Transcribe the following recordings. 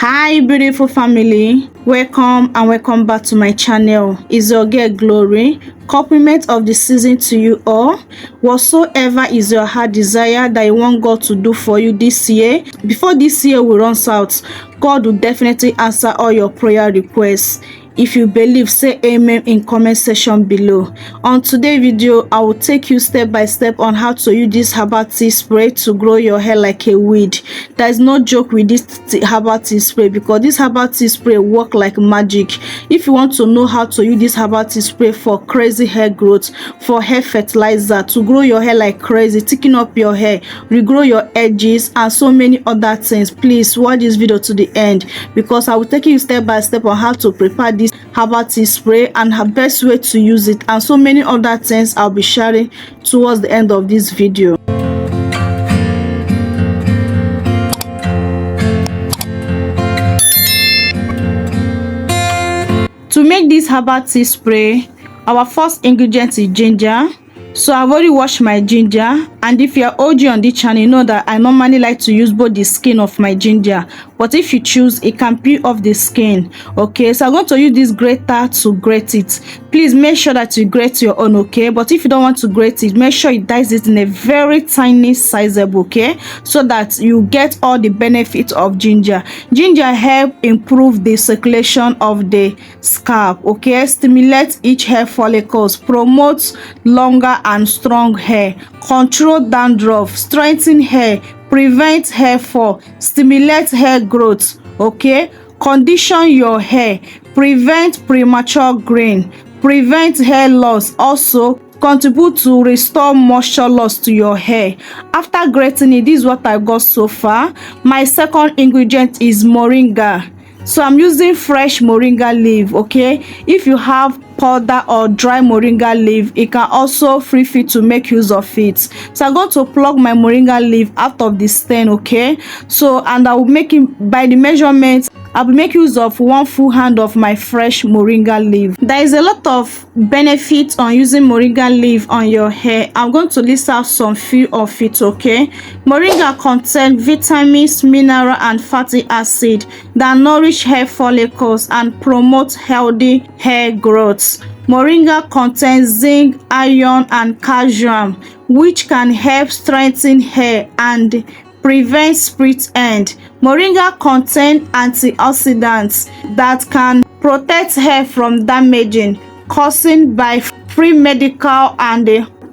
Hi beautiful family, welcome back to my channel. Is your girl Glory. Compliment of the season to you all. Whatsoever is your heart desire that you want God to do for you this year, before this year will run out, God will definitely answer all your prayer requests. If you believe, say amen in comment section below. On today's video, I will take you step by step on how to use this herbal tea spray to grow your hair like a weed. There is no joke with this herbal tea spray, because this herbal tea spray work like magic. If you want to know how to use this herbal tea spray for crazy hair growth, for hair fertilizer, to grow your hair like crazy, thicken up your hair, regrow your edges, and so many other things, please watch this video to the end, because I will take you step by step on how to prepare this herbal tea spray and her best way to use it, and so many other things I'll be sharing towards the end of this video. To make this herbal tea spray, our first ingredient is ginger. So I've already washed my ginger, and if you're OG on this channel, you know that I normally like to use both the skin of my ginger, but if you choose, it can peel off the skin. Okay, so I'm going to use this grater to grate it. Please make sure that you grate your own, okay? But if you don't want to grate it, make sure you dice it in a very tiny sizable, okay, so that you get all the benefits of ginger. Ginger help improve the circulation of the scalp, okay, stimulates each hair follicles, promotes longer and strong hair, control dandruff, strengthen hair, prevent hair fall, stimulate hair growth, okay, condition your hair, prevent premature graying, prevent hair loss, also contribute to restore moisture loss to your hair. After grating it, this is what I got so far. My second ingredient is moringa. So I'm using fresh moringa leaf, okay? If you have powder or dry moringa leaf, it can also feel free to make use of it. So I'm going to plug my moringa leaf out of the stem, okay? So, and I will make it by the measurement. I will make use of 1 full hand of my fresh moringa leaf. There is a lot of benefits on using moringa leaf on your hair. I'm going to list out some few of it, okay? Moringa contains vitamins, mineral, and fatty acid that nourish hair follicles and promote healthy hair growth. Moringa contains zinc, iron, and calcium, which can help strengthen hair and prevent split end. Moringa contains antioxidants that can protect hair from damaging caused by free medical and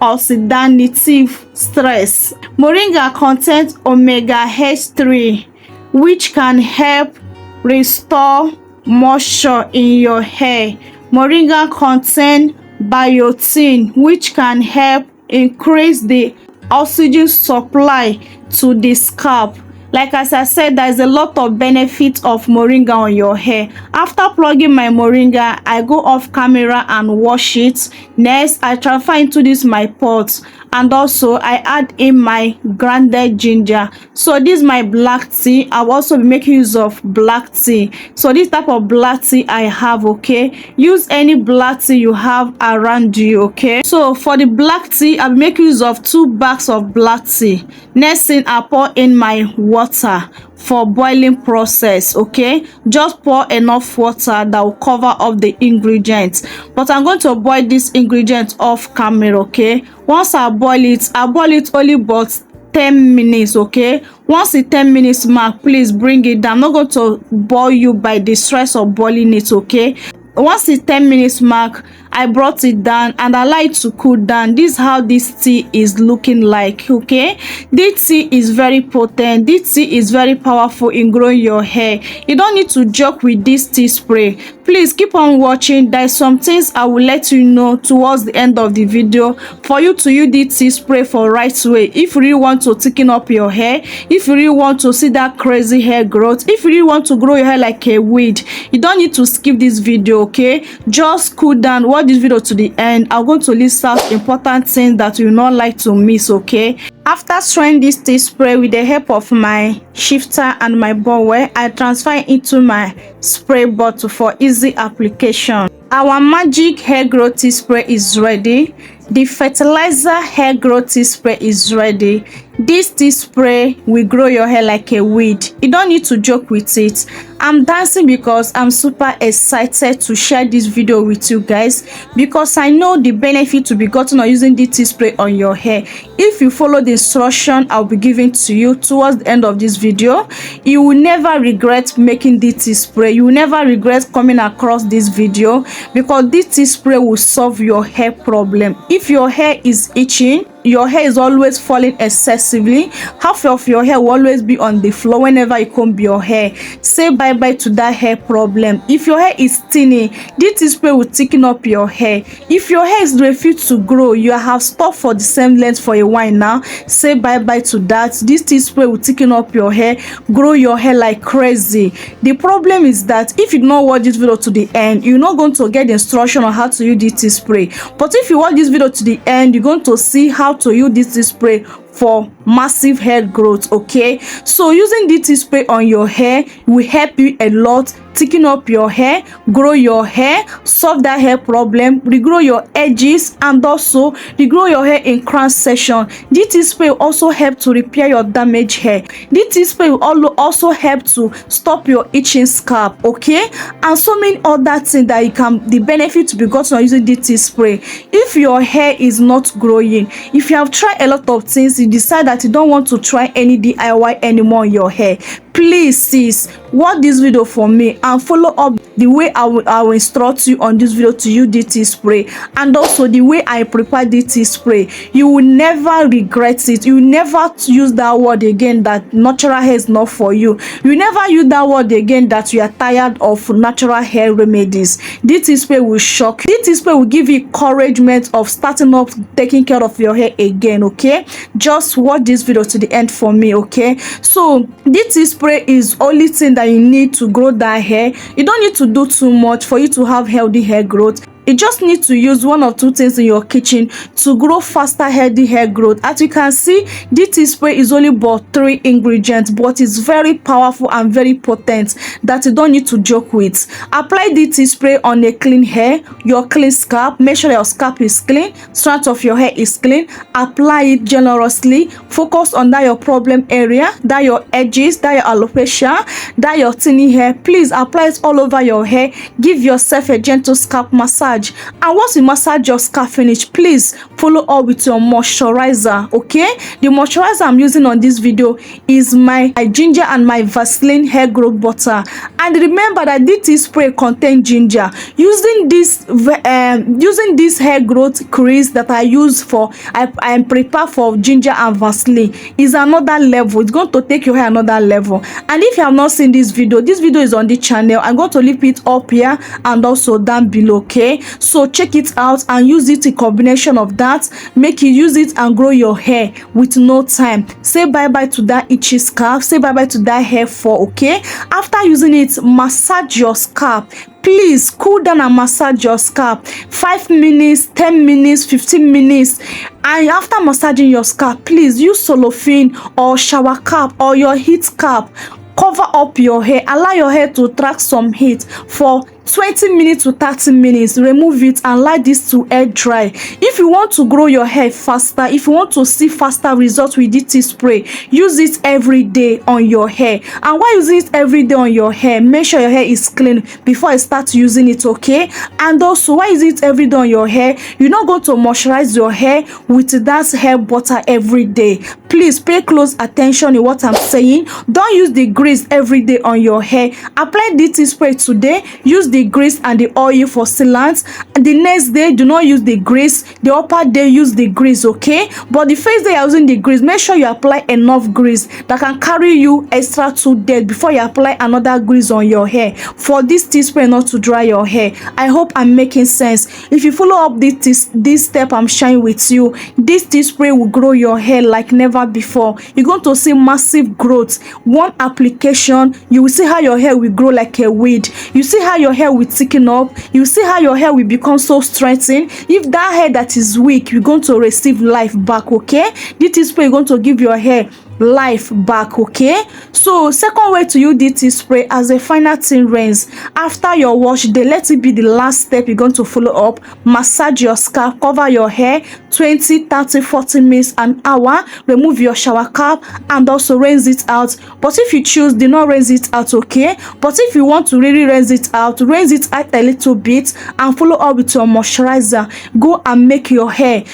oxidative stress. Moringa contains omega-3, which can help restore moisture in your hair. Moringa contains biotin, which can help increase the oxygen supply to the scalp. Like as I said, there is a lot of benefits of moringa on your hair. After plugging my moringa, I go off camera and wash it. Next, I transfer into this my pot, and also I add in my grounded ginger. So this is my black tea. I will also be making use of black tea. So this type of black tea I have, okay? Use any black tea you have around you, okay? So for the black tea, I'll be making use of 2 bags of black tea. Next thing, I pour in my water for boiling process, okay? Just pour enough water that will cover up the ingredients, but I'm going to boil this ingredient off camera, okay? Once I boil it only but 10 minutes, okay? Once the 10 minutes mark, please bring it down. I'm not going to boil you by the stress of boiling it, okay? Once the 10 minutes mark, I brought it down and I like to cool down. This is how this tea is looking like, okay? This tea is very potent. This tea is very powerful in growing your hair. You don't need to joke with this tea spray. Please keep on watching. There's some things I will let you know towards the end of the video for you to use this tea spray for right way. If you really want to thicken up your hair, if you really want to see that crazy hair growth, if you really want to grow your hair like a weed, you don't need to skip this video, okay? Just cool down, watch this video to the end. I'm going to list out important things that you will not like to miss, okay? After spraying this tea spray with the help of my shifter and my ball, I transfer it into my spray bottle for easy application. Our magic hair growth tea spray is ready. The fertilizer hair growth tea spray is ready. This tea spray will grow your hair like a weed. You don't need to joke with it. I'm dancing because I'm super excited to share this video with you guys, because I know the benefit to be gotten on using this tea spray on your hair. If you follow the instruction I'll be giving to you towards the end of this video, you will never regret making this tea spray. You will never regret coming across this video, because this tea spray will solve your hair problem. If your hair is itching, your hair is always falling excessively, half of your hair will always be on the floor whenever you comb your hair, say bye bye to that hair problem. If your hair is thinning, this tea spray will thicken up your hair. If your hair is refused to grow, you have stopped for the same length for a while now, say bye bye to that. This tea spray will thicken up your hair, grow your hair like crazy. The problem is that if you do not watch this video to the end, you're not going to get the instruction on how to use this tea spray. But if you watch this video to the end, you're going to see how to use this tea spray for massive hair growth. Okay, so using this tea spray on your hair will help you a lot, thicken up your hair, grow your hair, solve that hair problem, regrow your edges, and also regrow your hair in crown section. This tea spray will also help to repair your damaged hair. This tea spray will also help to stop your itching scalp. Okay, and so many other things that you can, the benefit to be gotten on using this tea spray. If your hair is not growing, if you have tried a lot of things, you decide that you don't want to try any DIY anymore on your hair, please sis, watch this video for me and follow up the way I will instruct you on this video to use this tea spray, and also the way I prepare this tea spray. You will never regret it. You will never use that word again that natural hair is not for you. You will never use that word again that you are tired of natural hair remedies. This tea spray will shock you. This tea spray will give you encouragement of starting up taking care of your hair again. Okay, just watch this video to the end for me. Okay, so this tea spray is only thing that you need to grow that hair. You don't need to do too much for you to have healthy hair growth. You just need to use one or two things in your kitchen to grow faster healthy hair growth. As you can see, this tea spray is only about 3 ingredients, but it's very powerful and very potent that you don't need to joke with. Apply this tea spray on a clean hair, your clean scalp. Make sure your scalp is clean, strand of your hair is clean. Apply it generously. Focus on that your problem area, that your edges, that your alopecia, that your thinning hair. Please apply it all over your hair. Give yourself a gentle scalp massage. And once you massage your scalp finish, please follow up with your moisturizer. Okay, the moisturizer I'm using on this video is my ginger and my Vaseline hair growth butter. And remember that this tea spray contains ginger. Using this hair growth crease that I use for I prepare for ginger and Vaseline is another level. It's going to take your hair another level. And if you have not seen this video is on the channel. I'm going to leave it up here and also down below. Okay, so check it out and use it in combination of that. Make you use it and grow your hair with no time. Say bye bye to that itchy scalp. Say bye bye to that hair fall. Okay, after using it, massage your scalp. Please cool down and massage your scalp 5 minutes, 10 minutes, 15 minutes. And after massaging your scalp, please use cellophane or shower cap or your heat cap. Cover up your hair. Allow your hair to track some heat for 20 minutes to 30 minutes. Remove it and let this to air dry. If you want to grow your hair faster, if you want to see faster results with this tea spray, use it every day on your hair. And while using it every day on your hair, make sure your hair is clean before you start using it. Okay, and also while using it every day on your hair, you're not going to moisturize your hair with that hair butter every day. Please pay close attention in what I'm saying. Don't use the grease every day on your hair. Apply this tea spray today, use the grease and the oil for sealants, and the next day do not use the grease. The upper day use the grease. Okay, but the first day you're using the grease, make sure you apply enough grease that can carry you extra 2 days before you apply another grease on your hair for this tea spray not to dry your hair. I hope I'm making sense. If you follow up this step I'm sharing with you, this tea spray will grow your hair like never before. You're going to see massive growth. One application, you will see how your hair will grow like a weed. You see how your hair will thicken up. You see how your hair will become so strengthened. If that hair that is weak, you're going to receive life back. Okay, this tea spray is going to give your hair life back. Okay, so second way to use DT spray as a final thing, rinse after your wash day. Let it be the last step you're going to follow up. Massage your scalp, cover your hair 20, 30, 40 minutes, an hour. Remove your shower cap and also rinse it out. But if you choose, do not rinse it out. Okay, but if you want to really rinse it out a little bit and follow up with your moisturizer. Go and make your hair,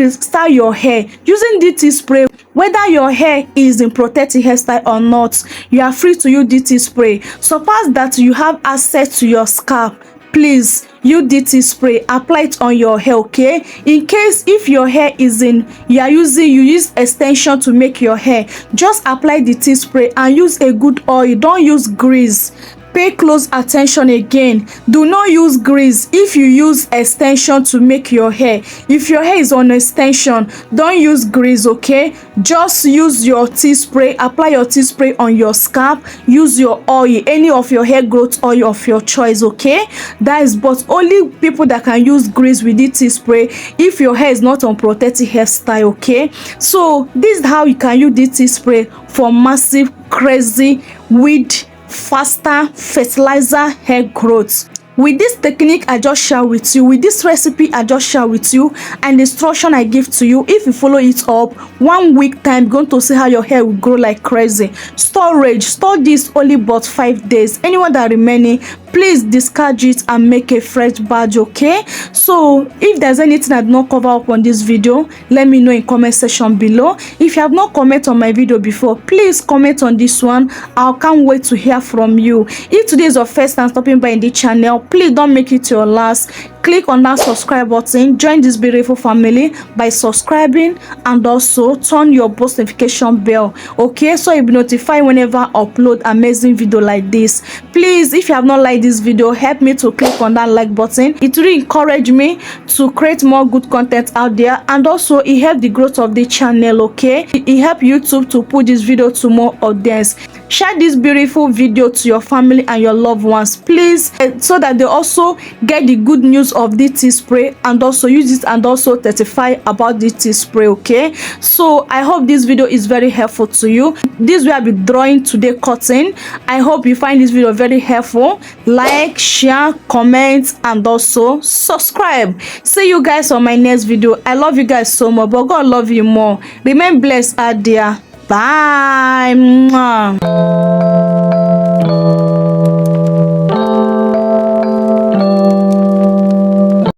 style your hair using DT spray. Whether your hair is in protective hairstyle or not, you are free to use DT spray. Suppose that you have access to your scalp, please use DT spray, apply it on your hair. Okay, in case if your hair is in, you use extension to make your hair, just apply DT spray and use a good oil. Don't use grease. Pay close attention again. Do not use grease if you use extension to make your hair. If your hair is on extension, don't use grease. Okay, just use your tea spray. Apply your tea spray on your scalp. Use your oil, any of your hair growth oil of your choice. Okay, that is, but only people that can use grease with the tea spray if your hair is not on protective hairstyle. Okay, so this is how you can use the tea spray for massive, crazy, weed faster fertilizer hair growth. With this technique I just share with you, with this recipe I just share with you, and the instruction I give to you, if you follow it up, 1 week time, you're going to see how your hair will grow like crazy. Storage, store this only but 5 days. Anyone that remaining, please discard it and make a fresh batch. Okay, so if there's anything I did not cover up on this video, let me know in comment section below. If you have not commented on my video before, please comment on this one. I can't wait to hear from you. If today is your first time stopping by in the channel, please don't make it your last. Click on that subscribe button, join this beautiful family by subscribing, and also turn your post notification bell. Okay, so you'll be notified whenever I upload amazing video like this. Please, if you have not liked this video, help me to click on that like button. It really encourage me to create more good content out there, and also it help the growth of the channel. Okay, it help YouTube to put this video to more audience. Share this beautiful video to your family and your loved ones, please, so that they also get the good news of DT spray and also use it and also testify about DT spray. Okay, so I hope this video is very helpful to you. This way I'll be drawing today cotton. I hope you find this video very helpful. Like, share, comment, and also subscribe. See you guys on my next video. I love you guys so much, but God love you more. Remain blessed out there. Bye. Mwah.